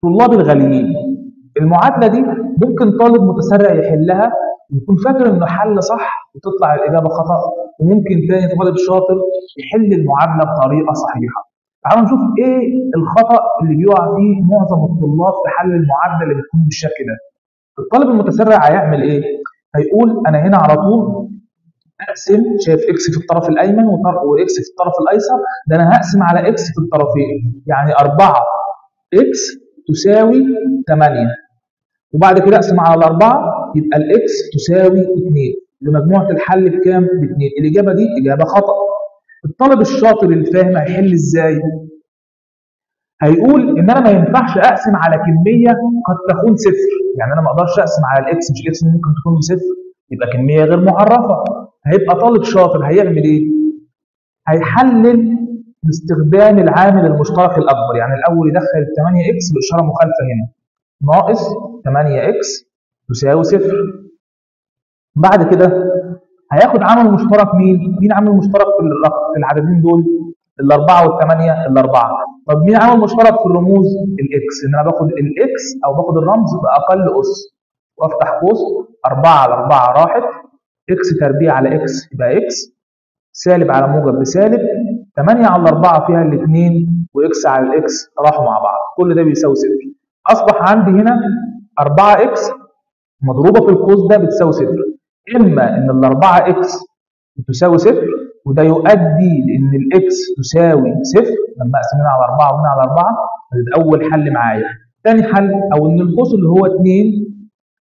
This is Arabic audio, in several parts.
طلاب الغاليين، المعادلة دي ممكن طالب متسرع يحلها ويكون فاكر انه حل صح وتطلع الإجابة خطأ، وممكن تاني طالب شاطر يحل المعادلة بطريقة صحيحة. تعالوا نشوف ايه الخطأ اللي بيقع فيه معظم الطلاب في حل المعادلة اللي بتكون بالشكل ده. الطالب المتسرع هيعمل ايه؟ هيقول انا هنا على طول اقسم، شايف اكس في الطرف الايمن واكس في الطرف الايسر، ده انا هقسم على اكس في الطرفين، يعني 4 اكس تساوي 8، وبعد كده اقسم على الاربعه يبقى الاكس تساوي 2، لمجموعه الحل بكام؟ ب2. الاجابه دي اجابه خطا. الطالب الشاطر اللي فاهم هيحل ازاي؟ هيقول ان انا ما ينفعش اقسم على كميه قد تكون صفر، يعني انا ما اقدرش اقسم على الاكس، مش الاكس ممكن تكون بصفر، يبقى كميه غير معرفه. هيبقى طالب شاطر هيعمل ايه؟ هيحلل باستخدام العامل المشترك الاكبر، يعني الاول يدخل ال 8 اكس باشاره مخالفه هنا، ناقص 8 اكس تساوي صفر. بعد كده هياخد عامل مشترك مين عامل مشترك في العددين دول؟ الاربعه والثمانيه، الاربعه. طب مين عامل مشترك في الرموز؟ الاكس، ان انا باخد الاكس او باخد الرمز باقل اس، وافتح قوس 4 على 4 راحت، اكس تربيع على اكس يبقى اكس، سالب على موجب بسالب، 8 على 4 فيها الاثنين، واكس على الاكس راحوا مع بعض، كل ده بيساوي صفر. اصبح عندي هنا 4 اكس مضروبه في القوس ده بتساوي صفر، اما ان ال 4 اكس بتساوي صفر وده يؤدي لان الاكس تساوي صفر لما اقسم هنا على 4 وهنا على 4، ده اول حل معايا. ثاني حل، او ان القوس اللي هو 2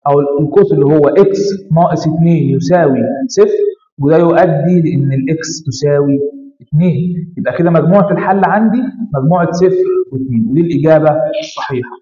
او القوس اللي هو اكس ناقص 2 يساوي صفر وده يؤدي لان الاكس تساوي 2، يبقى كده مجموعه الحل عندي مجموعه صفر و2، ودي الاجابه الصحيحه.